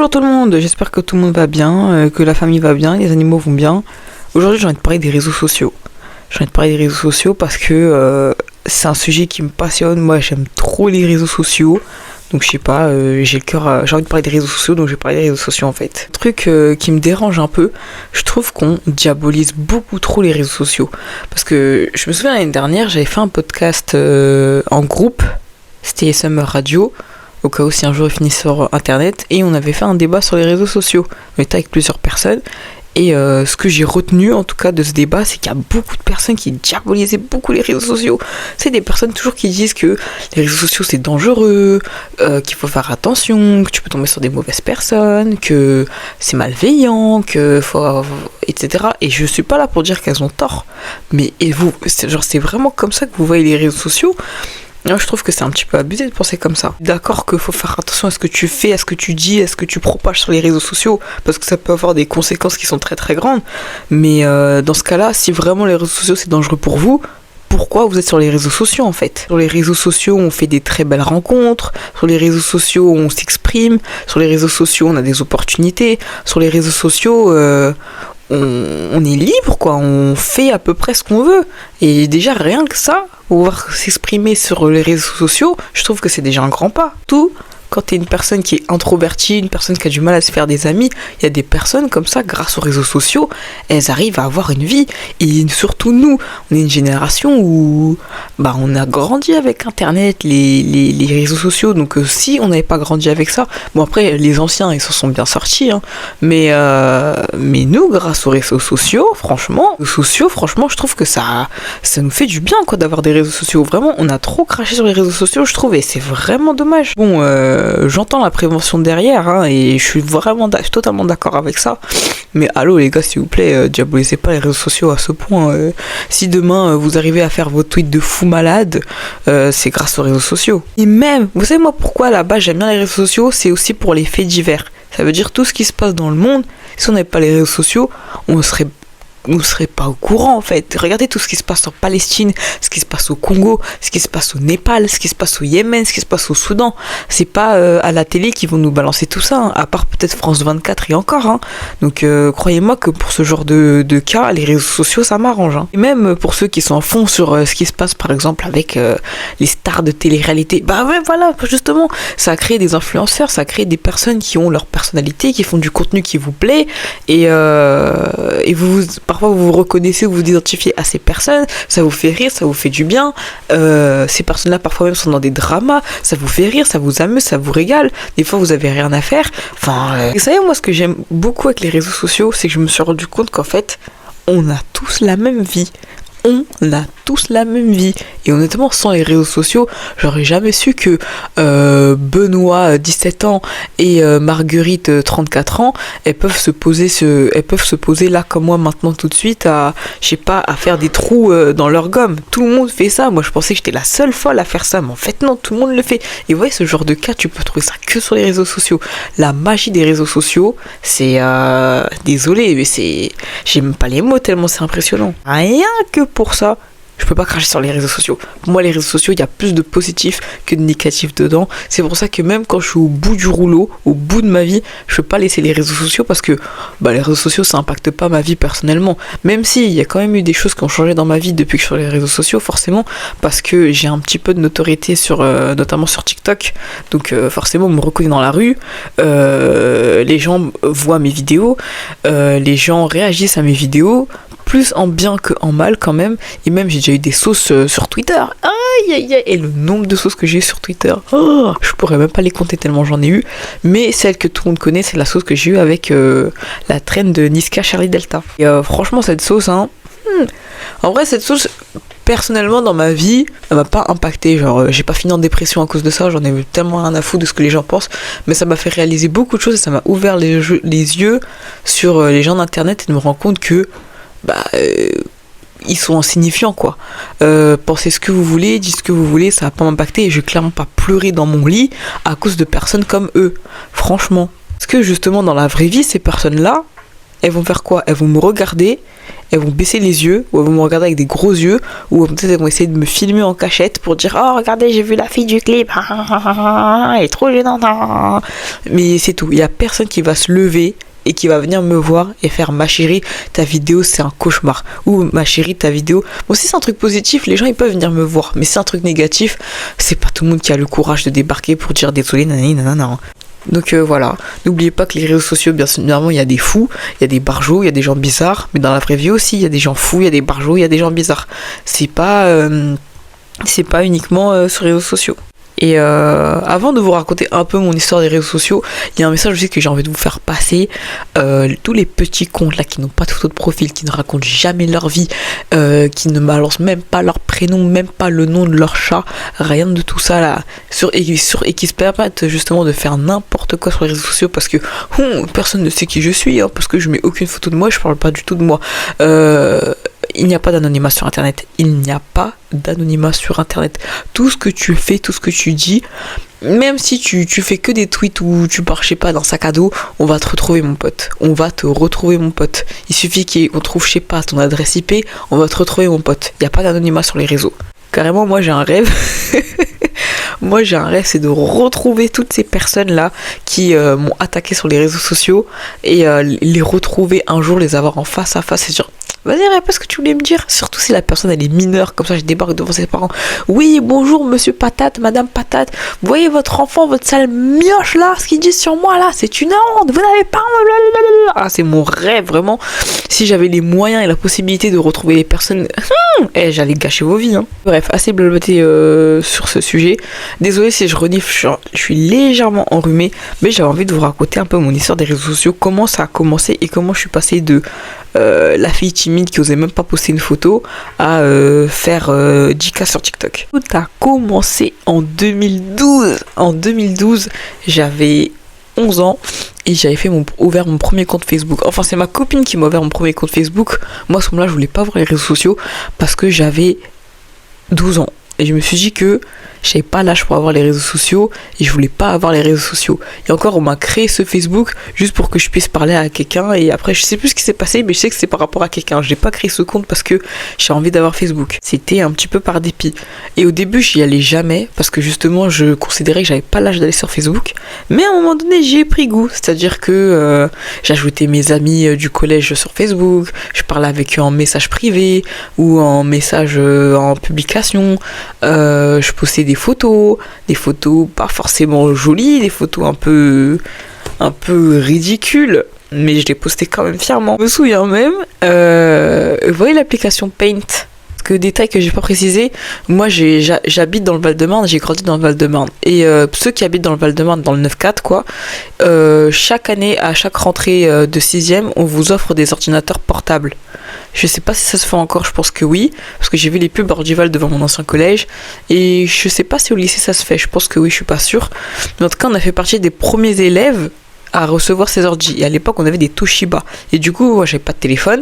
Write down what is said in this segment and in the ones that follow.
Bonjour tout le monde, j'espère que tout le monde va bien, que la famille va bien, les animaux vont bien. Aujourd'hui j'ai envie de parler des réseaux sociaux. J'ai envie de parler des réseaux sociaux parce que c'est un sujet qui me passionne. Moi j'aime trop les réseaux sociaux. Donc je sais pas, j'ai envie de parler des réseaux sociaux, donc je vais parler des réseaux sociaux en fait. Un truc qui me dérange un peu, je trouve qu'on diabolise beaucoup trop les réseaux sociaux. Parce que je me souviens l'année dernière, j'avais fait un podcast en groupe, c'était Summer Radio, au cas où si un jour il finit sur internet, et on avait fait un débat sur les réseaux sociaux. On était avec plusieurs personnes. Et ce que j'ai retenu en tout cas de ce débat, c'est qu'il y a beaucoup de personnes qui diabolisaient beaucoup les réseaux sociaux. C'est des personnes toujours qui disent que les réseaux sociaux c'est dangereux, qu'il faut faire attention, que tu peux tomber sur des mauvaises personnes, que c'est malveillant, etc. Et je suis pas là pour dire qu'elles ont tort, mais c'est vraiment comme ça que vous voyez les réseaux sociaux. Moi, je trouve que c'est un petit peu abusé de penser comme ça. D'accord qu'il faut faire attention à ce que tu fais, à ce que tu dis, à ce que tu propages sur les réseaux sociaux, parce que ça peut avoir des conséquences qui sont très très grandes. Mais dans ce cas-là, si vraiment les réseaux sociaux c'est dangereux pour vous, pourquoi vous êtes sur les réseaux sociaux en fait? Sur les réseaux sociaux, on fait des très belles rencontres. Sur les réseaux sociaux, on s'exprime. Sur les réseaux sociaux, on a des opportunités. Sur les réseaux sociaux, on est libre quoi, on fait à peu près ce qu'on veut. Et déjà rien que ça, pouvoir s'exprimer sur les réseaux sociaux, je trouve que c'est déjà un grand pas. Tout quand t'es une personne qui est introvertie, une personne qui a du mal à se faire des amis, il y a des personnes comme ça, grâce aux réseaux sociaux, elles arrivent à avoir une vie. Et surtout nous, on est une génération où on a grandi avec internet, les réseaux sociaux, donc si on n'avait pas grandi avec ça, bon après les anciens ils s'en sont bien sortis, hein, mais nous grâce aux réseaux sociaux, franchement je trouve que ça nous fait du bien quoi d'avoir des réseaux sociaux. Vraiment on a trop craché sur les réseaux sociaux je trouve, et c'est vraiment dommage. Bon j'entends la prévention derrière hein, et je suis totalement d'accord avec ça, mais allô les gars s'il vous plaît, diabolisez pas les réseaux sociaux à ce point. Si demain vous arrivez à faire vos tweets de fou malade, c'est grâce aux réseaux sociaux. Et même, vous savez moi pourquoi là-bas j'aime bien les réseaux sociaux, c'est aussi pour les faits divers. Ça veut dire tout ce qui se passe dans le monde, si on n'avait pas les réseaux sociaux, on serait pas au courant en fait. Regardez tout ce qui se passe en Palestine, ce qui se passe au Congo, ce qui se passe au Népal, ce qui se passe au Yémen, ce qui se passe au Soudan. C'est pas à la télé qu'ils vont nous balancer tout ça, hein, à part peut-être France 24 et encore. Hein. Donc croyez-moi que pour ce genre de cas, les réseaux sociaux ça m'arrange. Hein. Et même pour ceux qui sont à fond sur ce qui se passe par exemple avec les stars de télé-réalité, bah ouais voilà, justement, ça a créé des influenceurs, ça a créé des personnes qui ont leur personnalité, qui font du contenu qui vous plaît, et parfois vous vous reconnaissez ou vous identifiez à ces personnes, ça vous fait rire, ça vous fait du bien. Ces personnes-là parfois même sont dans des dramas, ça vous fait rire, ça vous amuse, ça vous régale. Des fois vous avez rien à faire. Vous savez moi ce que j'aime beaucoup avec les réseaux sociaux, c'est que je me suis rendu compte qu'en fait on a tous la même vie. On a tous la même vie. Et honnêtement, sans les réseaux sociaux, j'aurais jamais su que Benoît, 17 ans, et Marguerite, 34 ans, elles peuvent se poser là comme moi maintenant tout de suite à faire des trous dans leur gomme. Tout le monde fait ça. Moi, je pensais que j'étais la seule folle à faire ça, mais en fait non, tout le monde le fait. Et vous voyez, ce genre de cas, tu peux trouver ça que sur les réseaux sociaux. La magie des réseaux sociaux, c'est désolé, mais j'aime pas les mots tellement c'est impressionnant. Rien que pour ça, je peux pas cracher sur les réseaux sociaux. Pour moi, les réseaux sociaux, il y a plus de positifs que de négatifs dedans. C'est pour ça que même quand je suis au bout du rouleau, au bout de ma vie, je peux pas laisser les réseaux sociaux parce que les réseaux sociaux, ça impacte pas ma vie personnellement. Même si il y a quand même eu des choses qui ont changé dans ma vie depuis que je suis sur les réseaux sociaux, forcément, parce que j'ai un petit peu de notoriété notamment sur TikTok. Donc forcément, on me reconnaît dans la rue. Les gens voient mes vidéos. Les gens réagissent à mes vidéos. Plus en bien que en mal quand même. Et même j'ai déjà eu des sauces sur Twitter. Aïe aïe aïe. Et le nombre de sauces que j'ai eu sur Twitter, je pourrais même pas les compter tellement j'en ai eu. Mais celle que tout le monde connaît, c'est la sauce que j'ai eue avec la traîne de Niska Charlie Delta. Et franchement cette sauce, en vrai cette sauce, personnellement dans ma vie, elle m'a pas impacté. Genre j'ai pas fini en dépression à cause de ça. J'en ai eu tellement rien à foutre de ce que les gens pensent. Mais ça m'a fait réaliser beaucoup de choses et ça m'a ouvert les yeux sur les gens d'internet et de me rendre compte que ils sont insignifiants quoi. Pensez ce que vous voulez, dites ce que vous voulez, ça va pas m'impacter et je vais clairement pas pleurer dans mon lit à cause de personnes comme eux. Franchement. Parce que justement dans la vraie vie, ces personnes-là, elles vont faire quoi? Elles vont me regarder, elles vont baisser les yeux, ou elles vont me regarder avec des gros yeux, ou peut-être elles vont essayer de me filmer en cachette pour dire oh regardez j'ai vu la fille du clip, elle est trop gênante. Mais c'est tout, il y a personne qui va se lever et qui va venir me voir et faire ma chérie, ta vidéo c'est un cauchemar, ou ma chérie, ta vidéo. Bon, si c'est un truc positif, les gens ils peuvent venir me voir, mais si c'est un truc négatif, c'est pas tout le monde qui a le courage de débarquer pour dire désolé, nanani, nanana. Donc voilà, n'oubliez pas que les réseaux sociaux, bien évidemment, il y a des fous, il y a des barjots, il y a des gens bizarres, mais dans la vraie vie aussi, il y a des gens fous, il y a des barjots, il y a des gens bizarres. C'est pas uniquement sur les réseaux sociaux. Et avant de vous raconter un peu mon histoire des réseaux sociaux, il y a un message aussi que j'ai envie de vous faire passer. Tous les petits comptes là qui n'ont pas de photo de profil, qui ne racontent jamais leur vie, qui ne balancent même pas leur prénom, même pas le nom de leur chat, rien de tout ça là, et qui se permettent justement de faire n'importe quoi sur les réseaux sociaux parce que personne ne sait qui je suis, hein, parce que je mets aucune photo de moi, je parle pas du tout de moi. Il n'y a pas d'anonymat sur internet. Il n'y a pas d'anonymat sur internet. Tout ce que tu fais, tout ce que tu dis, même si tu fais que des tweets où tu pars, je sais pas, d'un sac à dos, on va te retrouver mon pote. On va te retrouver mon pote. Il suffit qu'on trouve, je sais pas, ton adresse IP, on va te retrouver mon pote. Il n'y a pas d'anonymat sur les réseaux. Carrément, moi j'ai un rêve. Moi j'ai un rêve, c'est de retrouver toutes ces personnes-là qui m'ont attaqué sur les réseaux sociaux et les retrouver un jour, les avoir en face à face et dire vas-y, répète ce que tu voulais me dire. Surtout si la personne elle est mineure, comme ça je débarque devant ses parents. Oui, bonjour monsieur Patate, madame Patate. Vous voyez votre enfant, votre sale mioche là, ce qu'ils disent sur moi là, c'est une honte. Vous n'avez pas. Ah, c'est mon rêve vraiment. Si j'avais les moyens et la possibilité de retrouver les personnes, j'allais gâcher vos vies. Hein. Bref, assez blablaté sur ce sujet. Désolé si je renifle, je suis légèrement enrhumé, mais j'avais envie de vous raconter un peu mon histoire des réseaux sociaux, comment ça a commencé et comment je suis passée de la fille timide qui osait même pas poster une photo à faire 10K sur TikTok. Tout a commencé en 2012. En 2012, j'avais 11 ans et j'avais ouvert mon premier compte Facebook. Enfin, c'est ma copine qui m'a ouvert mon premier compte Facebook. Moi, à ce moment-là, je voulais pas voir les réseaux sociaux parce que j'avais 12 ans. Et je me suis dit que j'avais pas l'âge pour avoir les réseaux sociaux et je voulais pas avoir les réseaux sociaux. Et encore, on m'a créé ce Facebook juste pour que je puisse parler à quelqu'un. Et après, je sais plus ce qui s'est passé, mais je sais que c'est par rapport à quelqu'un. J'ai pas créé ce compte parce que j'ai envie d'avoir Facebook. C'était un petit peu par dépit. Et au début, j'y allais jamais parce que justement, je considérais que j'avais pas l'âge d'aller sur Facebook. Mais à un moment donné, j'y ai pris goût. C'est-à-dire que j'ajoutais mes amis du collège sur Facebook. Je parlais avec eux en message privé ou en message en publication. Je postais des photos pas forcément jolies, des photos un peu ridicules, mais je les postais quand même fièrement. Je me souviens même, vous voyez l'application Paint, que détail que j'ai pas précisé, moi j'habite dans le Val-de-Marne, j'ai grandi dans le Val-de-Marne, et ceux qui habitent dans le Val-de-Marne, dans le 9-4 quoi, chaque année, à chaque rentrée de 6e, on vous offre des ordinateurs portables. Je sais pas si ça se fait encore, je pense que oui, parce que j'ai vu les pubs Ordival devant mon ancien collège, et je sais pas si au lycée ça se fait, je pense que oui, je suis pas sûre, mais en tout cas on a fait partie des premiers élèves à recevoir ces ordi, et à l'époque on avait des Toshiba, et du coup moi j'avais pas de téléphone.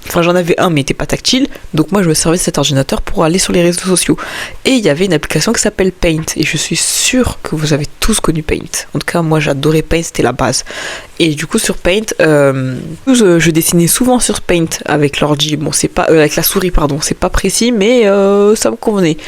Enfin, j'en avais un, mais il n'était pas tactile. Donc moi, je me servais de cet ordinateur pour aller sur les réseaux sociaux. Et il y avait une application qui s'appelle Paint. Et je suis sûre que vous avez tous connu Paint. En tout cas, moi, j'adorais Paint, c'était la base. Et du coup, sur Paint, je dessinais souvent sur Paint avec l'ordi. Bon, c'est pas avec la souris, pardon. C'est pas précis, mais ça me convenait.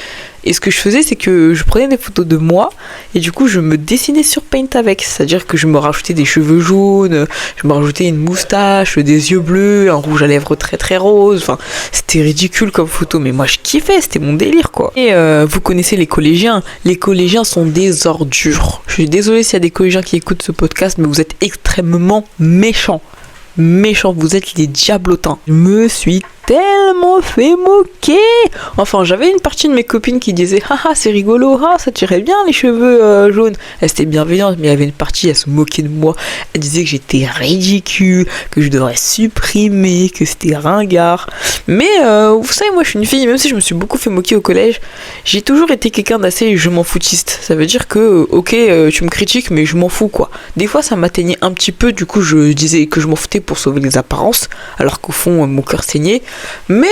Et ce que je faisais, c'est que je prenais des photos de moi et du coup, je me dessinais sur Paint avec. C'est-à-dire que je me rajoutais des cheveux jaunes, je me rajoutais une moustache, des yeux bleus, un rouge à lèvres très très rose. Enfin, c'était ridicule comme photo, mais moi je kiffais, c'était mon délire quoi. Et vous connaissez les collégiens. Les collégiens sont des ordures. Je suis désolée s'il y a des collégiens qui écoutent ce podcast, mais vous êtes extrêmement méchants. Méchants, vous êtes les diablotins. Je me suis tellement fait moquer. Enfin, j'avais une partie de mes copines qui disaient haha, c'est rigolo, ah, ça tirait bien les cheveux jaunes. Elle était bienveillante, mais il y avait une partie, elle se moquait de moi. Elle disait que j'étais ridicule, que je devrais supprimer, que c'était ringard. Mais vous savez, moi je suis une fille, même si je me suis beaucoup fait moquer au collège, j'ai toujours été quelqu'un d'assez je m'en foutiste. Ça veut dire que ok, tu me critiques, mais je m'en fous quoi. Des fois ça m'atteignait un petit peu, du coup je disais que je m'en foutais pour sauver les apparences, alors qu'au fond mon cœur saignait. Mais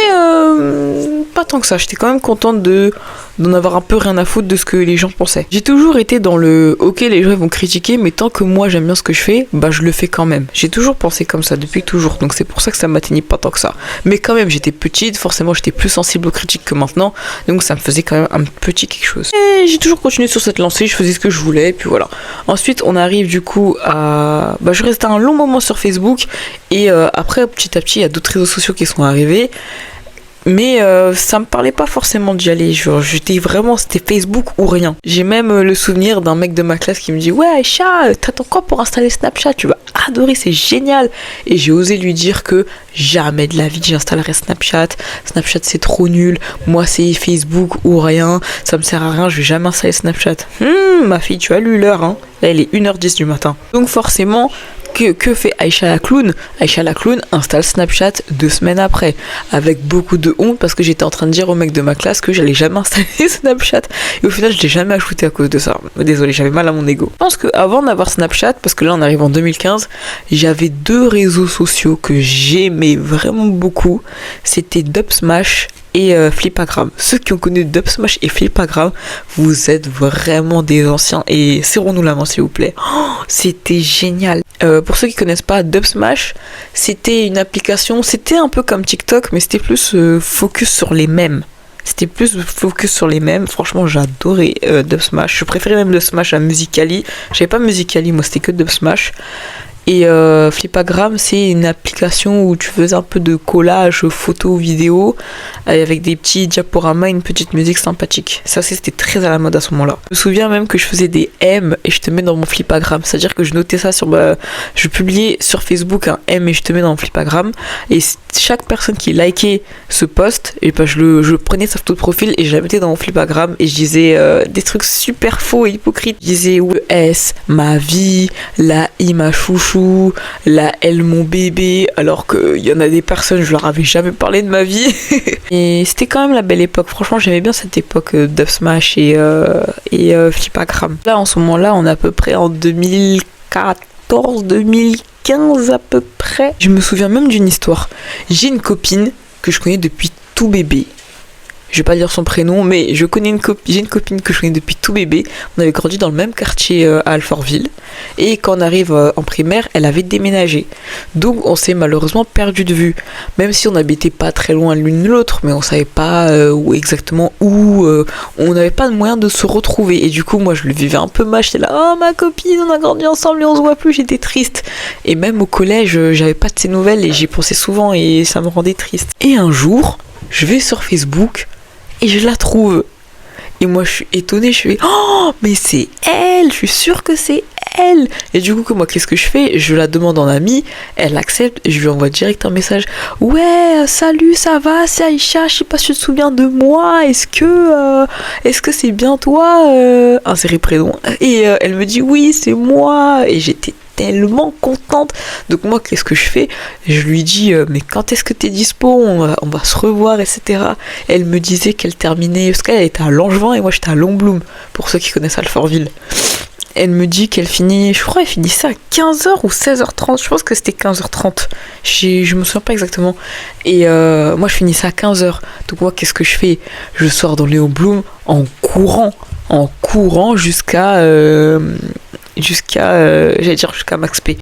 pas tant que ça, j'étais quand même contente de d'en avoir un peu rien à foutre de ce que les gens pensaient. J'ai toujours été dans le ok, les gens vont critiquer, mais tant que moi j'aime bien ce que je fais, bah je le fais quand même. J'ai toujours pensé comme ça depuis toujours, donc c'est pour ça que ça m'atteignait pas tant que ça. Mais quand même, j'étais petite, forcément j'étais plus sensible aux critiques que maintenant, donc ça me faisait quand même un petit quelque chose. Et j'ai toujours continué sur cette lancée, je faisais ce que je voulais, et puis voilà. Ensuite, on arrive du coup à... Bah je restais un long moment sur Facebook, et après, petit à petit, il y a d'autres réseaux sociaux qui sont arrivés. Mais ça me parlait pas forcément d'y aller, genre c'était Facebook ou rien. J'ai même le souvenir d'un mec de ma classe qui me dit ouais Aïcha, t'attends quoi pour installer Snapchat, tu vas adorer, c'est génial. Et j'ai osé lui dire que jamais de la vie j'installerai Snapchat c'est trop nul, moi c'est Facebook ou rien, ça me sert à rien, je vais jamais installer Snapchat. Ma fille, tu as lu l'heure, hein. Là il est 1h10 du matin. Donc forcément, que fait Aïcha la clown? Aïcha la clown installe Snapchat 2 semaines après, avec beaucoup de honte parce que j'étais en train de dire au mec de ma classe que j'allais jamais installer Snapchat, et au final je l'ai jamais ajouté à cause de ça. Désolé, j'avais mal à mon ego. Je pense qu'avant d'avoir Snapchat, parce que là on arrive en 2015, j'avais 2 réseaux sociaux que j'aimais vraiment beaucoup, c'était Dubsmash et Flipagram. Ceux qui ont connu Dubsmash et Flipagram, vous êtes vraiment des anciens, et serrons-nous la main s'il vous plaît. C'était génial. Pour ceux qui connaissent pas, Dubsmash, c'était une application, c'était un peu comme TikTok, mais c'était plus focus sur les mèmes. Franchement, j'adorais Dubsmash. Je préférais même Dubsmash à Musical.ly. J'avais pas Musical.ly, moi c'était que Dubsmash. Et Flipagram, c'est une application où tu faisais un peu de collage photo, vidéo, avec des petits diaporamas et une petite musique sympathique. Ça, c'était très à la mode à ce moment-là. Je me souviens même que je faisais des M et je te mets dans mon Flipagram. C'est-à-dire que je notais ça je publiais sur Facebook un M et je te mets dans mon Flipagram. Et chaque personne qui likait ce post, et ben je prenais sa photo de profil et je la mettais dans mon Flipagram et je disais des trucs super faux et hypocrites. Je disais S, ma vie, la I, ma chouchou, la L, mon bébé, alors qu'il y en a des personnes, je leur avais jamais parlé de ma vie. Et c'était quand même la belle époque. Franchement, j'aimais bien cette époque Dubsmash et Flipagram. Là, en ce moment-là, on est à peu près en 2014, 2015 à peu près. Je me souviens même d'une histoire. J'ai une copine que je connais depuis tout bébé. Je vais pas dire son prénom, mais j'ai une copine que je connais depuis tout bébé. On avait grandi dans le même quartier à Alfortville. Et quand on arrive en primaire, elle avait déménagé. Donc on s'est malheureusement perdu de vue. Même si on n'habitait pas très loin l'une de l'autre, mais on savait pas exactement où. On n'avait pas de moyen de se retrouver. Et du coup, moi je le vivais un peu mal. J'étais là, oh ma copine, on a grandi ensemble et on se voit plus. J'étais triste. Et même au collège, j'avais pas de ses nouvelles et j'y pensais souvent et ça me rendait triste. Et un jour, je vais sur Facebook et je la trouve. Et moi je suis étonnée, je fais oh mais c'est elle, je suis sûre que c'est elle. Et du coup moi qu'est-ce que je fais? Je la demande en amie, elle accepte et je lui envoie direct un message. Ouais salut, ça va, c'est Aïcha, je sais pas si tu te souviens de moi, est-ce que c'est bien toi, inséré prénom. Et elle me dit oui c'est moi, et j'étais tellement contente. Donc moi qu'est-ce que je fais? Je lui dis mais quand est-ce que t'es dispo, on va se revoir, etc. Elle me disait qu'elle terminait, parce qu'elle était à Langevin et moi j'étais à Longbloom, pour ceux qui connaissent Alfortville. Elle me dit qu'elle finit, je crois qu'elle finissait à 15h ou 16h30, je pense que c'était 15h30, je me souviens pas exactement. Et moi je finissais à 15h. Donc moi qu'est-ce que je fais? Je sors dans Léon Blum en courant jusqu'à Max P.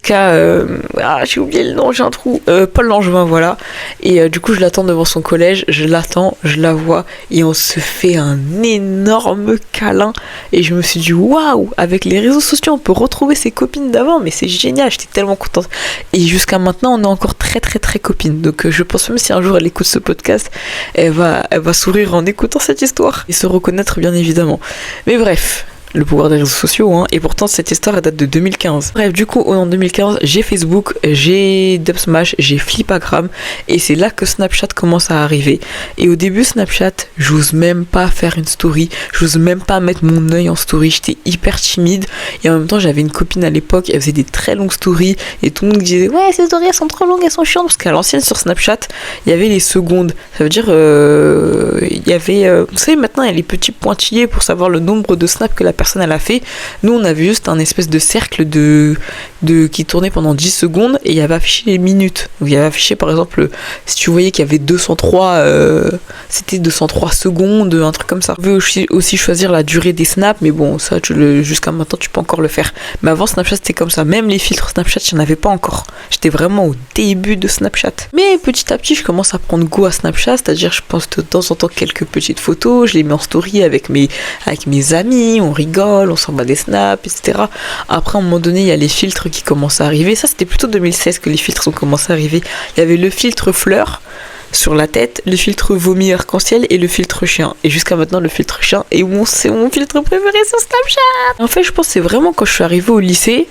J'ai oublié le nom, j'ai un trou. Paul Langevin, voilà. Et du coup, je l'attends devant son collège, je la vois, et on se fait un énorme câlin. Et je me suis dit, waouh, avec les réseaux sociaux, on peut retrouver ses copines d'avant, mais c'est génial, j'étais tellement contente. Et jusqu'à maintenant, on est encore très très très copines. Donc je pense même si un jour elle écoute ce podcast, elle va sourire en écoutant cette histoire et se reconnaître bien évidemment. Mais bref, le pouvoir des réseaux sociaux, hein. Et pourtant cette histoire elle date de 2015. Bref, du coup en 2015 j'ai Facebook, j'ai Dubsmash, j'ai Flipagram, et c'est là que Snapchat commence à arriver. Et au début Snapchat, j'ose même pas faire une story, j'ose même pas mettre mon œil en story, j'étais hyper timide. Et en même temps j'avais une copine à l'époque, elle faisait des très longues stories et tout le monde disait ouais ces stories elles sont trop longues, elles sont chiantes, parce qu'à l'ancienne sur Snapchat il y avait les secondes, ça veut dire il y avait vous savez maintenant il y a les petits pointillés pour savoir le nombre de snaps que la personne elle a fait. Nous on avait juste un espèce de cercle qui tournait pendant 10 secondes et il y avait affiché les minutes. Donc il y avait affiché par exemple, si tu voyais qu'il y avait 203, c'était 203 secondes, un truc comme ça. On pouvait aussi choisir la durée des snaps, mais bon, ça jusqu'à maintenant tu peux encore le faire. Mais avant Snapchat c'était comme ça, même les filtres Snapchat il n'y en avait pas encore. J'étais vraiment au début de Snapchat. Mais petit à petit je commence à prendre goût à Snapchat, c'est-à-dire je poste de temps en temps quelques petites photos, je les mets en story avec mes amis, on rigole, on s'envoie des snaps, etc. Après à un moment donné il y a les filtres qui commencent à arriver, ça c'était plutôt 2016 que les filtres ont commencé à arriver. Il y avait le filtre fleur sur la tête, le filtre vomi arc-en-ciel et le filtre chien. Et jusqu'à maintenant, le filtre chien c'est mon filtre préféré sur Snapchat. En fait, je pense que c'est vraiment quand je suis arrivée au lycée,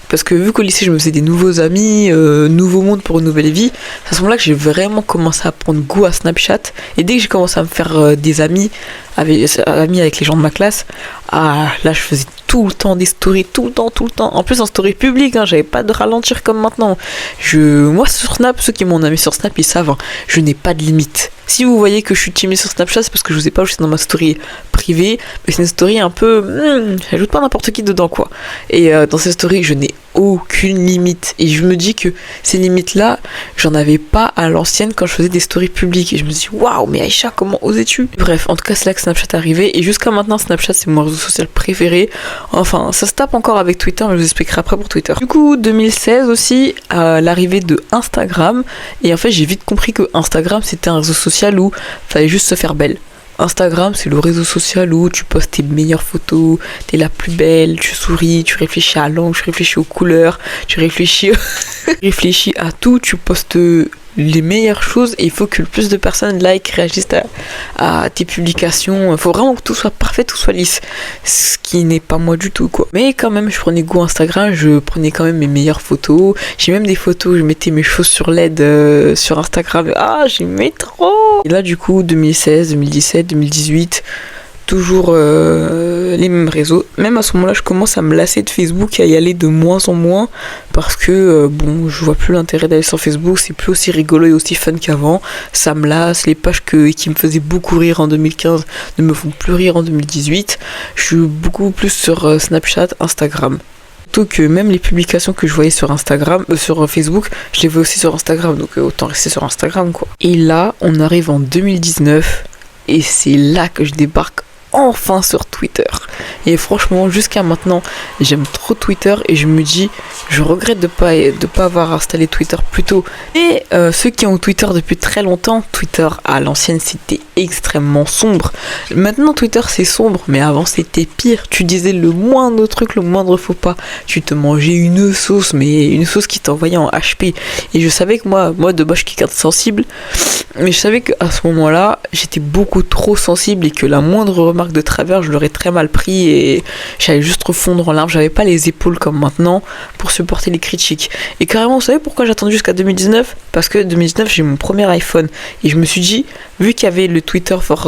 parce que vu qu'au lycée, je me faisais des nouveaux amis, nouveau monde pour une nouvelle vie, c'est à ce moment-là que j'ai vraiment commencé à prendre goût à Snapchat. Et dès que j'ai commencé à me faire des amis avec les gens de ma classe, là, je faisais tout le temps des stories, tout le temps. En plus, en story publique, j'avais pas de ralentir comme maintenant. Moi, sur Snap, ceux qui m'ont ami sur Snap, ils savent, je n'ai pas de limite. Si vous voyez que je suis timide sur Snapchat, c'est parce que je vous ai pas ajouté dans ma story privée, mais c'est une story un peu... j'ajoute pas n'importe qui dedans, quoi. Et dans cette story, je n'ai aucune limite. Et je me dis que ces limites-là, j'en avais pas à l'ancienne quand je faisais des stories publiques. Et je me dis, waouh, mais Aïcha, comment osais-tu? Bref, en tout cas, c'est là que Snapchat est arrivé. Et jusqu'à maintenant, Snapchat, c'est mon réseau social préféré. Enfin, ça se tape encore avec Twitter, mais je vous expliquerai après pour Twitter. Du coup, 2016 aussi, l'arrivée de Instagram. Et en fait, j'ai vite compris que Instagram, c'était un réseau social où il fallait juste se faire belle. Instagram, c'est le réseau social où tu postes tes meilleures photos, t'es la plus belle, tu souris, tu réfléchis à l'angle, tu réfléchis aux couleurs, tu réfléchis à tout, tu postes les meilleures choses et il faut que le plus de personnes réagissent à tes publications. Il faut vraiment que tout soit parfait, tout soit lisse. Ce qui n'est pas moi du tout, quoi. Mais quand même, je prenais goût à Instagram, je prenais quand même mes meilleures photos. J'ai même des photos où je mettais mes choses sur LED sur Instagram. J'aimais trop. Et là, du coup, 2016, 2017, 2018... toujours les mêmes réseaux. Même à ce moment-là, je commence à me lasser de Facebook et à y aller de moins en moins parce que, je vois plus l'intérêt d'aller sur Facebook, c'est plus aussi rigolo et aussi fun qu'avant. Ça me lasse, les pages qui me faisaient beaucoup rire en 2015 ne me font plus rire en 2018. Je suis beaucoup plus sur Snapchat, Instagram. Surtout que même les publications que je voyais sur sur Facebook, je les vois aussi sur Instagram, donc autant rester sur Instagram, quoi. Et là, on arrive en 2019 et c'est là que je débarque enfin sur Twitter. Et franchement, jusqu'à maintenant, j'aime trop Twitter et je me dis, je regrette de pas avoir installé Twitter plus tôt. Et ceux qui ont Twitter depuis très longtemps, Twitter à l'ancienne c'était extrêmement sombre. Maintenant Twitter c'est sombre, mais avant c'était pire. Tu disais le moindre truc, le moindre faux pas, tu te mangeais une sauce, mais une sauce qui t'envoyait en HP. Et je savais que moi de base je suis quelqu'un de sensible, mais je savais qu'à ce moment-là, j'étais beaucoup trop sensible et que la moindre remarque de travers, je l'aurais très mal pris et j'allais juste refondre en larmes. J'avais pas les épaules comme maintenant pour supporter les critiques. Et carrément, vous savez pourquoi j'ai attendu jusqu'à 2019? Parce que 2019, j'ai mon premier iPhone. Et je me suis dit, vu qu'il y avait le Twitter for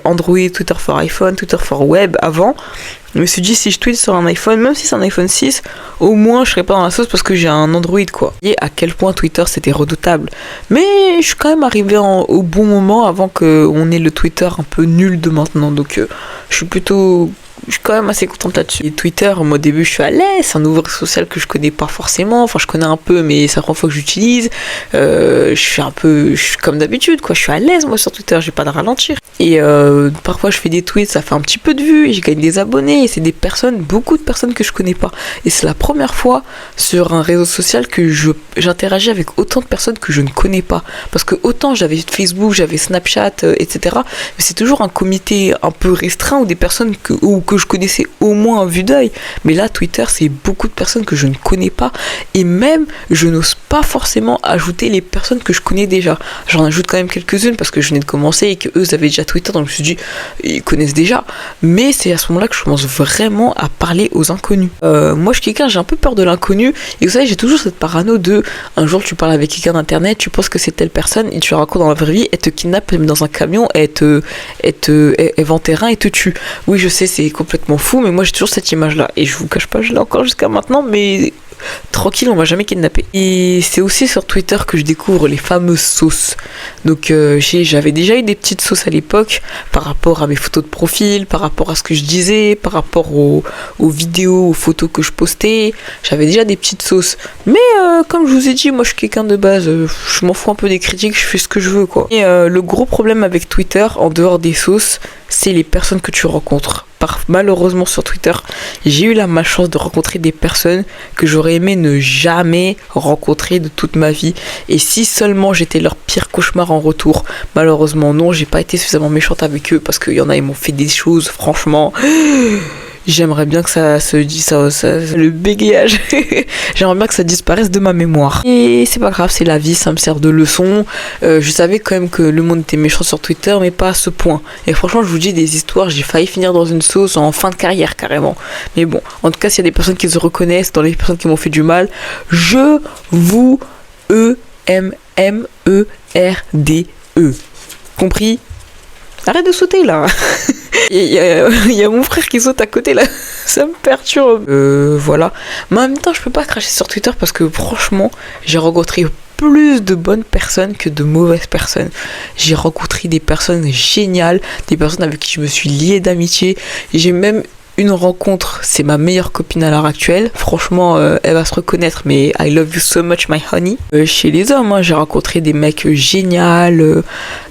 Android, Twitter for iPhone, Twitter for Web avant, je me suis dit, si je tweete sur un iPhone, même si c'est un iPhone 6, au moins je serais pas dans la sauce parce que j'ai un Android, quoi. Et à quel point Twitter c'était redoutable. Mais je suis quand même arrivé au bon moment avant qu'on ait le Twitter un peu nul de maintenant. Donc je suis quand même assez contente là-dessus. Et Twitter, moi au début je suis à l'aise, c'est un nouveau réseau social que je connais pas forcément, enfin je connais un peu mais c'est la première fois que j'utilise. Je suis comme d'habitude, quoi, je suis à l'aise moi sur Twitter, j'ai pas de ralentir. Et parfois je fais des tweets, ça fait un petit peu de vues, et je gagne des abonnés, et c'est beaucoup de personnes que je connais pas. Et c'est la première fois sur un réseau social que j'interagis avec autant de personnes que je ne connais pas. Parce que autant j'avais Facebook, j'avais Snapchat, etc. Mais c'est toujours un comité un peu restreint ou des personnes que je connaissais au moins à vue d'œil. Mais là, Twitter, c'est beaucoup de personnes que je ne connais pas. Et même, je n'ose pas forcément ajouter les personnes que je connais déjà. J'en ajoute quand même quelques-unes parce que je venais de commencer et qu'eux avaient déjà Twitter. Donc je me suis dit, ils connaissent déjà. Mais c'est à ce moment-là que je commence vraiment à parler aux inconnus. Moi, je suis quelqu'un, j'ai un peu peur de l'inconnu. Et vous savez, j'ai toujours cette parano de un jour, tu parles avec quelqu'un d'internet, tu penses que c'est telle personne, et tu la rencontres dans la vraie vie, elle te kidnappe, elle met dans un camion, elle vend terrain et te tue. Oui, je sais, c'est complètement fou, mais moi j'ai toujours cette image-là. Et je vous cache pas, je l'ai encore jusqu'à maintenant, mais tranquille, on m'a jamais kidnappé. Et c'est aussi sur Twitter que je découvre les fameuses sauces. Donc j'avais déjà eu des petites sauces à l'époque par rapport à mes photos de profil, par rapport à ce que je disais, par rapport aux vidéos, aux photos que je postais. J'avais déjà des petites sauces. Mais comme je vous ai dit, moi je suis quelqu'un de base, je m'en fous un peu des critiques, je fais ce que je veux quoi. Et le gros problème avec Twitter, en dehors des sauces, c'est les personnes que tu rencontres. Malheureusement sur Twitter, j'ai eu la malchance de rencontrer des personnes que j'aurais aimé ne jamais rencontrer de toute ma vie. Et si seulement j'étais leur pire cauchemar en retour. Malheureusement non, j'ai pas été suffisamment méchante avec eux parce qu'il y en a, ils m'ont fait des choses, franchement. J'aimerais bien que ça se dise, le bégayage. J'aimerais bien que ça disparaisse de ma mémoire. Et c'est pas grave, c'est la vie, ça me sert de leçon. Je savais quand même que le monde était méchant sur Twitter, mais pas à ce point. Et franchement, je vous dis des histoires, j'ai failli finir dans une sauce en fin de carrière carrément. Mais bon, en tout cas, s'il y a des personnes qui se reconnaissent dans les personnes qui m'ont fait du mal, je vous E-M-M-E-R-D-E. Compris? Arrête de sauter là. Il y a mon frère qui saute à côté là. Ça me perturbe. Voilà. Mais en même temps, je peux pas cracher sur Twitter parce que franchement, j'ai rencontré plus de bonnes personnes que de mauvaises personnes. J'ai rencontré des personnes géniales, des personnes avec qui je me suis liée d'amitié. J'ai même une rencontre, c'est ma meilleure copine à l'heure actuelle. Franchement, elle va se reconnaître, mais I love you so much, my honey. Chez les hommes, hein, j'ai rencontré des mecs géniaux,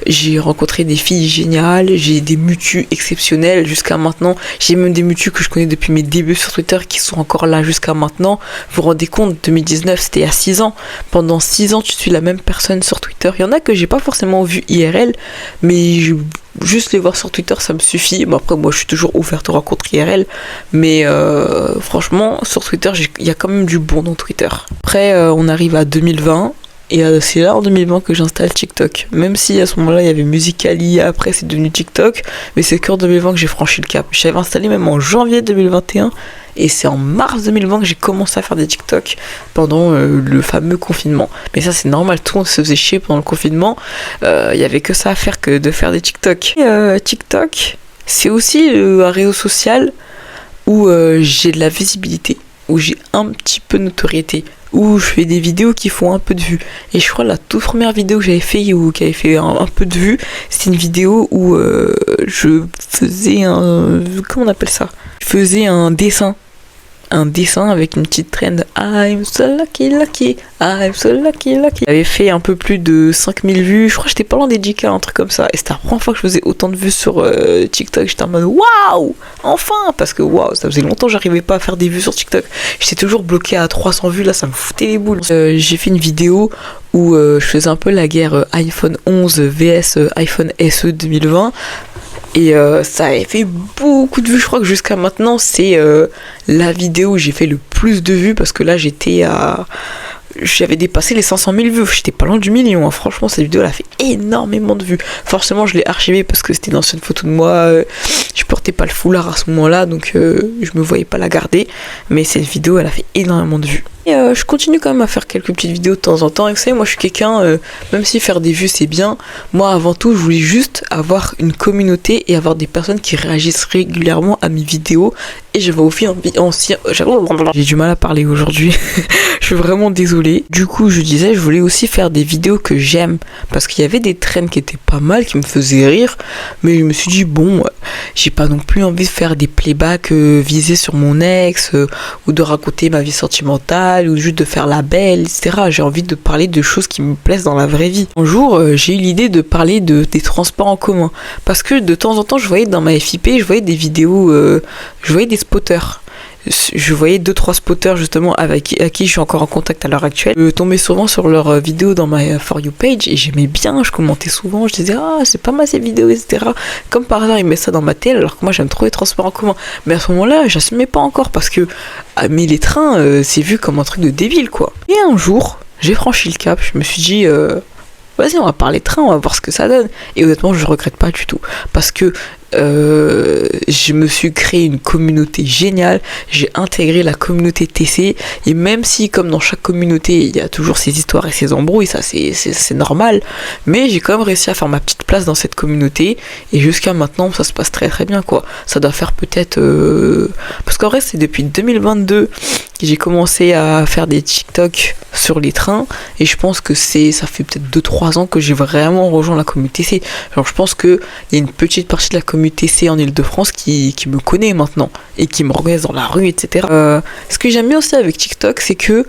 j'ai rencontré des filles géniales, j'ai des mutus exceptionnels jusqu'à maintenant. J'ai même des mutus que je connais depuis mes débuts sur Twitter qui sont encore là jusqu'à maintenant. Vous vous rendez compte, 2019, c'était il y a 6 ans. Pendant 6 ans, tu suis la même personne sur Twitter. Il y en a que j'ai pas forcément vu IRL, mais juste les voir sur Twitter, ça me suffit. Bon, après, moi, je suis toujours ouverte aux rencontres IRL. Mais franchement, sur Twitter, il y a quand même du bon dans Twitter. Après, on arrive à 2020. Et c'est là en 2020 que j'installe TikTok. Même si à ce moment-là, il y avait Musical.ly, après c'est devenu TikTok. Mais c'est qu'en 2020 que j'ai franchi le cap. J'avais installé même en janvier 2021. Et c'est en mars 2020 que j'ai commencé à faire des TikTok pendant le fameux confinement. Mais ça c'est normal, tout le monde se faisait chier pendant le confinement. Il y avait que ça à faire que de faire des TikTok. Et TikTok, c'est aussi un réseau social où j'ai de la visibilité, où j'ai un petit peu de notoriété, où je fais des vidéos qui font un peu de vues. Et je crois la toute première vidéo que j'avais fait ou qui avait fait un peu de vues, c'était une vidéo où je faisais comment on appelle ça? Je faisais un dessin avec une petite trend. I'm so lucky, lucky, I'm so lucky, lucky. J'avais fait un peu plus de 5000 vues. Je crois que j'étais pas loin des 10K, un truc comme ça. Et c'était la première fois que je faisais autant de vues sur TikTok. J'étais en mode waouh, enfin. Parce que waouh, ça faisait longtemps que j'arrivais pas à faire des vues sur TikTok. J'étais toujours bloqué à 300 vues. Là, ça me foutait les boules. J'ai fait une vidéo où je faisais un peu la guerre iPhone 11 vs iPhone SE 2020. Et ça avait fait beaucoup de vues. Je crois que jusqu'à maintenant c'est la vidéo où j'ai fait le plus de vues, parce que là j'avais dépassé les 500 000 vues. J'étais pas loin du million, hein. Franchement cette vidéo elle a fait énormément de vues. Forcément je l'ai archivée parce que c'était une ancienne photo de moi, je portais pas le foulard à ce moment là, donc je me voyais pas la garder. Mais cette vidéo elle a fait énormément de vues. Et je continue quand même à faire quelques petites vidéos de temps en temps. Et vous savez, moi je suis quelqu'un, même si faire des vues c'est bien, moi avant tout je voulais juste avoir une communauté et avoir des personnes qui réagissent régulièrement à mes vidéos. Et je vais aussi j'ai du mal à parler aujourd'hui. Je suis vraiment désolée. Du coup je disais, je voulais aussi faire des vidéos que j'aime, parce qu'il y avait des trends qui étaient pas mal, qui me faisaient rire. Mais je me suis dit bon, j'ai pas non plus envie de faire des playbacks visés sur mon ex, ou de raconter ma vie sentimentale, ou juste de faire la belle, etc. J'ai envie de parler de choses qui me plaisent dans la vraie vie. Un jour, j'ai eu l'idée de parler des transports en commun. Parce que de temps en temps, je voyais dans ma FYP, je voyais des vidéos, je voyais des spotters. Je voyais 2-3 spotters justement à qui je suis encore en contact à l'heure actuelle. Je tombais souvent sur leurs vidéos dans ma For You page et j'aimais bien, je commentais souvent, je disais ah c'est pas mal ces vidéos, etc. Comme par hasard ils mettent ça dans ma télé, alors que moi j'aime trop les transports en commun. Mais à ce moment-là j'assumais pas encore, parce que mais les trains c'est vu comme un truc de débile quoi. Et un jour j'ai franchi le cap, je me suis dit vas-y on va parler train, on va voir ce que ça donne. Et honnêtement je regrette pas du tout, parce que je me suis créé une communauté géniale, j'ai intégré la communauté TC, et même si comme dans chaque communauté il y a toujours ses histoires et ses embrouilles, ça c'est normal, mais j'ai quand même réussi à faire ma petite place dans cette communauté, et jusqu'à maintenant ça se passe très très bien quoi. Ça doit faire peut-être parce qu'en vrai c'est depuis 2022 j'ai commencé à faire des TikTok sur les trains et je pense que ça fait peut-être 2-3 ans que j'ai vraiment rejoint la communauté C. Genre je pense qu'il y a une petite partie de la communauté C en Ile-de-France qui me connaît maintenant et qui me reconnaissent dans la rue, etc. Ce que j'aime bien aussi avec TikTok, c'est que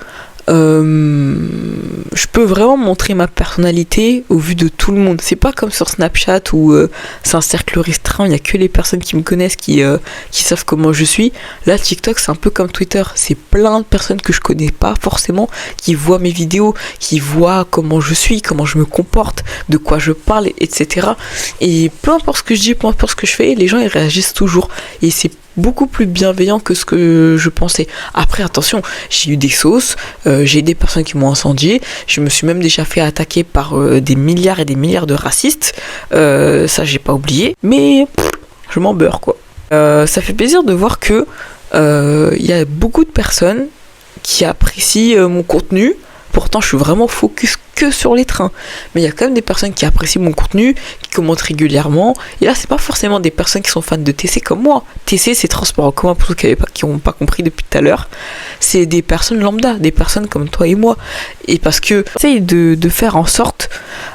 je peux vraiment montrer ma personnalité au vu de tout le monde. C'est pas comme sur Snapchat où c'est un cercle restreint, il n'y a que les personnes qui me connaissent qui savent comment je suis. Là, TikTok, c'est un peu comme Twitter. C'est plein de personnes que je connais pas forcément qui voient mes vidéos, qui voient comment je suis, comment je me comporte, de quoi je parle, etc. Et peu importe ce que je dis, peu importe ce que je fais, les gens ils réagissent toujours. Et c'est beaucoup plus bienveillant que ce que je pensais. Après, attention, j'ai eu des sauces, j'ai des personnes qui m'ont incendié, je me suis même déjà fait attaquer par des milliards et des milliards de racistes, ça j'ai pas oublié, mais je m'en beurre quoi. Ça fait plaisir de voir que il y a beaucoup de personnes qui apprécient mon contenu. Pourtant, je suis vraiment focus que sur les trains. Mais il y a quand même des personnes qui apprécient mon contenu, qui commentent régulièrement. Et là, c'est pas forcément des personnes qui sont fans de TC comme moi. TC, c'est transport en commun pour ceux qui n'ont pas compris depuis tout à l'heure. C'est des personnes lambda, des personnes comme toi et moi. Et parce que j'essaye de faire en sorte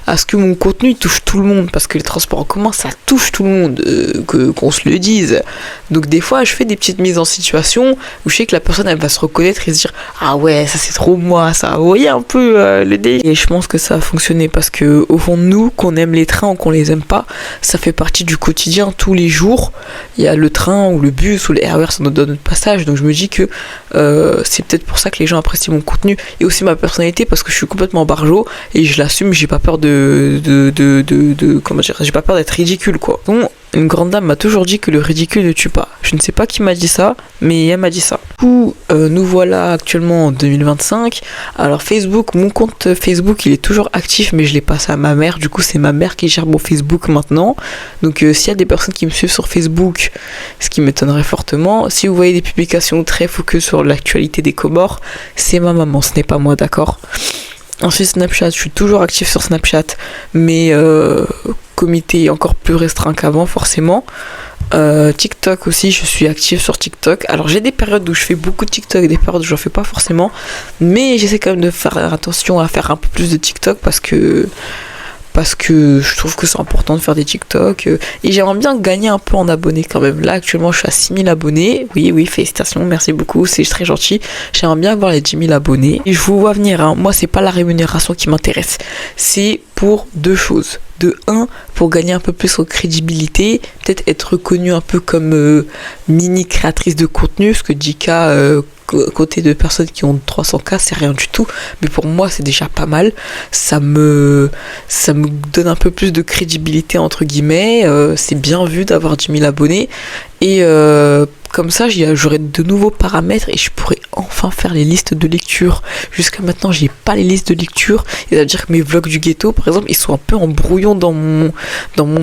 à ce que mon contenu touche tout le monde. Parce que les transports en commun, ça touche tout le monde, qu'on se le dise. Donc des fois, je fais des petites mises en situation où je sais que la personne, elle va se reconnaître et se dire « Ah ouais, ça c'est trop moi, ça. » Vous voyez un peu le délire. Et je pense que ça a fonctionné parce que au fond de nous, qu'on aime les trains ou qu'on les aime pas, ça fait partie du quotidien tous les jours. Il y a le train ou le bus ou le RER, ça nous donne notre passage. Donc je me dis que c'est peut-être pour ça que les gens apprécient mon contenu et aussi ma personnalité parce que je suis complètement barjo et je l'assume, j'ai pas peur comment dire, j'ai pas peur d'être ridicule quoi. Donc une grande dame m'a toujours dit que le ridicule ne tue pas. Je ne sais pas qui m'a dit ça, mais elle m'a dit ça. Du coup, nous voilà actuellement en 2025. Alors Facebook, mon compte Facebook, il est toujours actif, mais je l'ai passé à ma mère. Du coup, c'est ma mère qui gère mon Facebook maintenant. Donc, s'il y a des personnes qui me suivent sur Facebook, ce qui m'étonnerait fortement, si vous voyez des publications très focus sur l'actualité des Comores, c'est ma maman, ce n'est pas moi, d'accord ? Ensuite, Snapchat, je suis toujours actif sur Snapchat, mais comité encore plus restreint qu'avant, forcément. TikTok aussi, je suis active sur TikTok. Alors j'ai des périodes où je fais beaucoup de TikTok et des périodes où j'en fais pas forcément, mais j'essaie quand même de faire attention à faire un peu plus de TikTok parce que je trouve que c'est important de faire des TikTok et j'aimerais bien gagner un peu en abonnés quand même. Là actuellement je suis à 6000 abonnés, oui félicitations, merci beaucoup, c'est très gentil. J'aimerais bien avoir les 10 000 abonnés et je vous vois venir, hein. Moi c'est pas la rémunération qui m'intéresse, c'est pour deux choses. De 1, pour gagner un peu plus en crédibilité, peut-être être reconnue un peu comme mini créatrice de contenu, ce que Jika côté de personnes qui ont 300K, c'est rien du tout, mais pour moi c'est déjà pas mal. Ça me donne un peu plus de crédibilité entre guillemets, c'est bien vu d'avoir 10 000 abonnés et comme ça j'aurai de nouveaux paramètres et je pourrai enfin faire les listes de lecture. Jusqu'à maintenant j'ai pas les listes de lecture, c'est-à-dire que mes vlogs du ghetto par exemple ils sont un peu en brouillon dans mon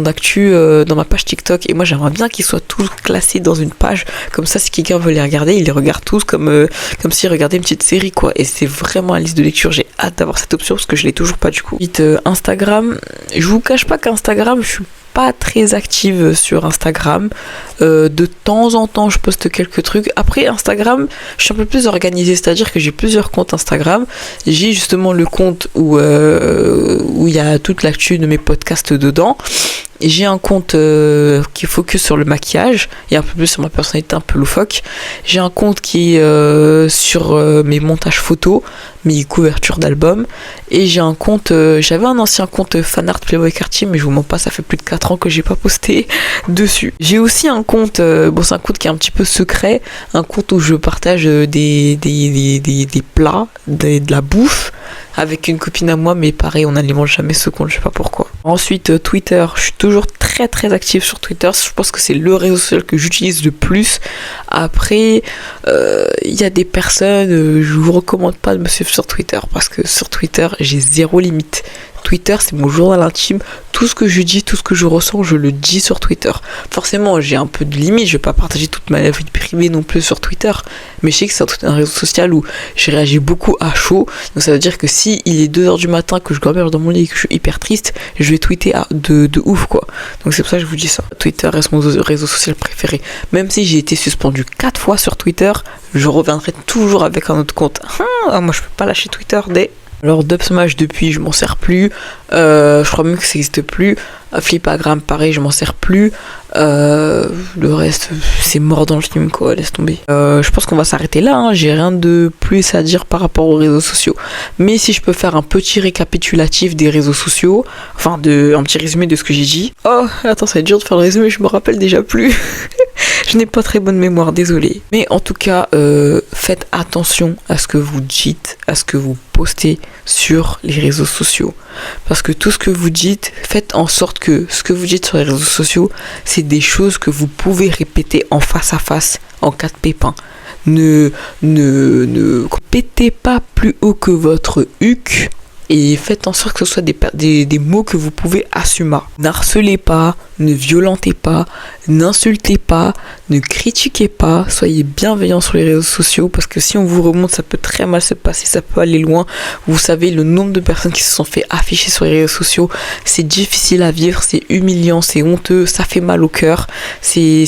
actu, dans ma page TikTok, et moi j'aimerais bien qu'ils soient tous classés dans une page, comme ça si quelqu'un veut les regarder, il les regarde tous comme s'il regardait une petite série quoi, et c'est vraiment la liste de lecture, j'ai hâte d'avoir cette option parce que je l'ai toujours pas du coup. Ensuite Instagram, je vous cache pas qu'Instagram je suis pas très active sur Instagram, de temps en temps je poste quelques trucs. Après Instagram je suis un peu plus organisée, c'est-à-dire que j'ai plusieurs comptes Instagram. J'ai justement le compte où il y a toute l'actu de mes podcasts dedans. Et j'ai un compte qui focus sur le maquillage et un peu plus sur ma personnalité un peu loufoque. J'ai un compte qui est sur mes montages photos, mes couvertures d'albums. Et j'ai un compte, j'avais un ancien compte fanart Playboy Cartier, mais je vous mens pas, ça fait plus de 4 ans que j'ai pas posté dessus. J'ai aussi un compte, bon c'est un compte qui est un petit peu secret, un compte où je partage des plats, de la bouffe, avec une copine à moi, mais pareil, on n'alimente jamais ce compte, je sais pas pourquoi. Ensuite, Twitter, je suis toujours très très active sur Twitter, je pense que c'est le réseau social que j'utilise le plus. Après, il y a des personnes, je vous recommande pas de me suivre sur Twitter, parce que sur Twitter, j'ai zéro limite. Twitter, c'est mon journal intime. Tout ce que je dis, tout ce que je ressens, je le dis sur Twitter. Forcément, j'ai un peu de limite, je vais pas partager toute ma vie privée non plus sur Twitter, mais je sais que c'est un réseau social où je réagis beaucoup à chaud, donc ça veut dire que si il est 2h du matin, que je gamberge dans mon lit et que je suis hyper triste, je vais tweeter de ouf quoi. Donc c'est pour ça que je vous dis ça. Twitter reste mon réseau social préféré. Même si j'ai été suspendu 4 fois sur Twitter, je reviendrai toujours avec un autre compte. Moi je peux pas lâcher Twitter dès... Alors Dubsmash depuis je m'en sers plus, je crois même que ça n'existe plus. Flipagram pareil je m'en sers plus, le reste c'est mort dans le film quoi, laisse tomber. Je pense qu'on va s'arrêter là, hein. J'ai rien de plus à dire par rapport aux réseaux sociaux. Mais si je peux faire un petit récapitulatif des réseaux sociaux, enfin un petit résumé de ce que j'ai dit. Oh attends, ça va être dur de faire le résumé, je me rappelle déjà plus. Je n'ai pas très bonne mémoire, désolé. Mais en tout cas, faites attention à ce que vous dites, à ce que vous postez sur les réseaux sociaux. Parce que tout ce que vous dites, faites en sorte que ce que vous dites sur les réseaux sociaux, c'est des choses que vous pouvez répéter en face à face en cas de pépin. Ne pétez pas plus haut que votre huc. Et faites en sorte que ce soit des mots que vous pouvez assumer. N'harcelez pas, ne violentez pas, n'insultez pas, ne critiquez pas, soyez bienveillants sur les réseaux sociaux parce que si on vous remonte, ça peut très mal se passer, ça peut aller loin. Vous savez, le nombre de personnes qui se sont fait afficher sur les réseaux sociaux, c'est difficile à vivre, c'est humiliant, c'est honteux, ça fait mal au cœur. C'est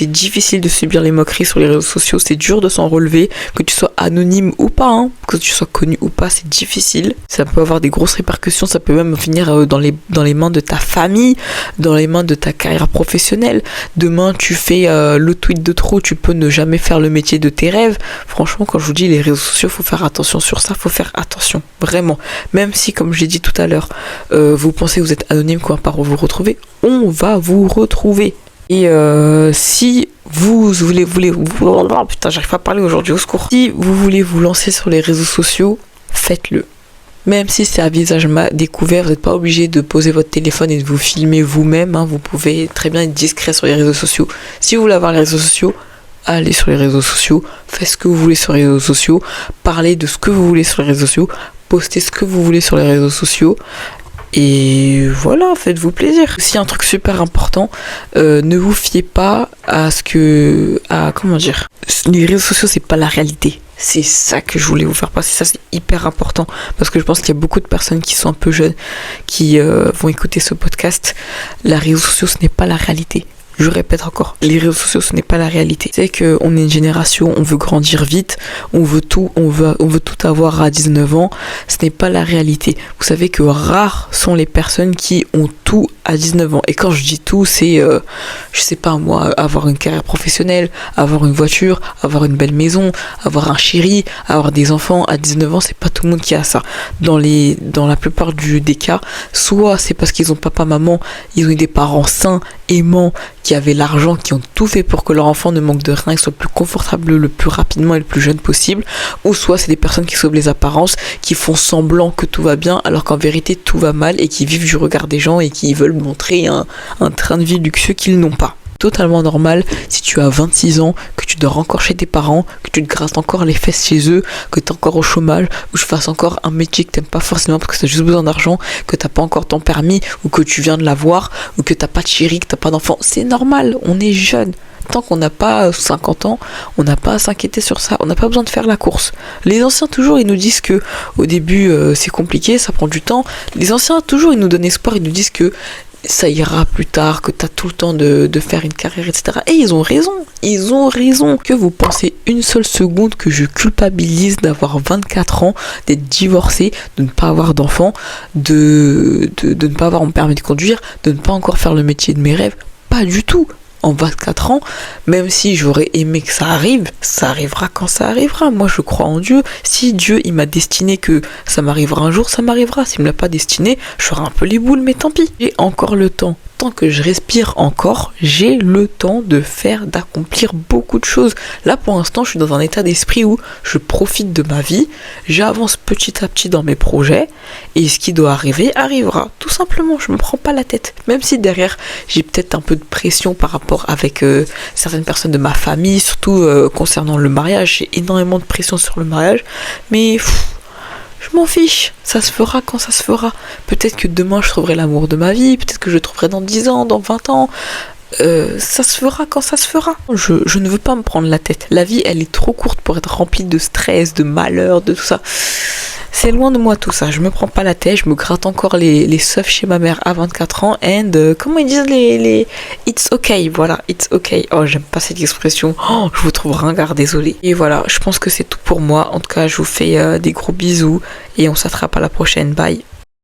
difficile de subir les moqueries sur les réseaux sociaux, c'est dur de s'en relever, que tu sois anonyme ou pas, hein, que tu sois connu ou pas, c'est difficile. Ça peut avoir des grosses répercussions, ça peut même finir dans les mains de ta famille, dans les mains de ta carrière professionnelle. Demain tu fais le tweet de trop, tu peux ne jamais faire le métier de tes rêves. Franchement, quand je vous dis les réseaux sociaux, faut faire attention sur ça, faut faire attention, vraiment. Même si, comme j'ai dit tout à l'heure, vous pensez que vous êtes anonyme, qu'on va pas vous retrouver, on va vous retrouver. Et si vous voulez putain, j'arrive pas à parler aujourd'hui, au secours. Si vous voulez vous lancer sur les réseaux sociaux, faites-le. Même si c'est à visage découvert, vous n'êtes pas obligé de poser votre téléphone et de vous filmer vous-même, hein. Vous pouvez très bien être discret sur les réseaux sociaux. Si vous voulez avoir les réseaux sociaux, allez sur les réseaux sociaux, faites ce que vous voulez sur les réseaux sociaux, parlez de ce que vous voulez sur les réseaux sociaux, postez ce que vous voulez sur les réseaux sociaux. Et voilà, faites-vous plaisir. Aussi un truc super important, ne vous fiez pas comment dire, les réseaux sociaux c'est pas la réalité. C'est ça que je voulais vous faire passer, ça c'est hyper important parce que je pense qu'il y a beaucoup de personnes qui sont un peu jeunes qui vont écouter ce podcast. Les réseaux sociaux ce n'est pas la réalité. Je répète encore, les réseaux sociaux ce n'est pas la réalité. C'est qu'on est une génération, on veut grandir vite, on veut tout avoir à 19 ans. Ce n'est pas la réalité. Vous savez que rares sont les personnes qui ont tout à 19 ans. Et quand je dis tout, c'est, je sais pas moi, avoir une carrière professionnelle, avoir une voiture, avoir une belle maison, avoir un chéri, avoir des enfants. À 19 ans, c'est pas tout le monde qui a ça. Dans la plupart des cas, soit c'est parce qu'ils ont papa, maman, ils ont eu des parents sains, aimants, qui avaient l'argent, qui ont tout fait pour que leur enfant ne manque de rien et soit le plus confortable le plus rapidement et le plus jeune possible, ou soit c'est des personnes qui sauvent les apparences, qui font semblant que tout va bien alors qu'en vérité tout va mal et qui vivent du regard des gens et qui veulent montrer un train de vie luxueux qu'ils n'ont pas. Totalement normal si tu as 26 ans, que tu dors encore chez tes parents, que tu te grasses encore les fesses chez eux, que tu es encore au chômage, ou je fasse encore un métier que tu n'aimes pas forcément parce que tu as juste besoin d'argent, que tu n'as pas encore ton permis, ou que tu viens de l'avoir, ou que tu n'as pas de chéri, que tu n'as pas d'enfant. C'est normal, on est jeune. Tant qu'on n'a pas 50 ans, on n'a pas à s'inquiéter sur ça, on n'a pas besoin de faire la course. Les anciens toujours ils nous disent que au début c'est compliqué, ça prend du temps. Les anciens toujours ils nous donnent espoir, ils nous disent que ça ira plus tard, que t'as tout le temps de faire une carrière, etc. Et ils ont raison. Que vous pensez une seule seconde que je culpabilise d'avoir 24 ans, d'être divorcé, de ne pas avoir d'enfant, de ne pas avoir mon permis de conduire, de ne pas encore faire le métier de mes rêves? Pas du tout. En 24 ans, même si j'aurais aimé que ça arrive, ça arrivera quand ça arrivera. Moi, je crois en Dieu. Si Dieu, il m'a destiné que ça m'arrivera un jour, ça m'arrivera. S'il me l'a pas destiné, je ferai un peu les boules, mais tant pis. J'ai encore le temps. Tant que je respire encore, j'ai le temps d'accomplir beaucoup de choses. Là, pour l'instant, je suis dans un état d'esprit où je profite de ma vie, j'avance petit à petit dans mes projets, et ce qui doit arriver, arrivera. Tout simplement, je me prends pas la tête. Même si derrière, j'ai peut-être un peu de pression par rapport avec certaines personnes de ma famille, surtout concernant le mariage. J'ai énormément de pression sur le mariage, mais Je m'en fiche, ça se fera quand ça se fera. Peut-être que demain je trouverai l'amour de ma vie, peut-être que je le trouverai dans 10 ans, dans 20 ans. Ça se fera quand ça se fera. Je ne veux pas me prendre la tête. La vie, elle est trop courte pour être remplie de stress, de malheur, de tout ça. C'est loin de moi tout ça. Je me prends pas la tête, je me gratte encore les seufs chez ma mère à 24 ans. And comment ils disent les it's okay, voilà, it's okay. Oh, j'aime pas cette expression. Oh, je vous trouve ringard, désolé. Et voilà, je pense que c'est tout pour moi. En tout cas, je vous fais des gros bisous et on s'attrape à la prochaine. Bye.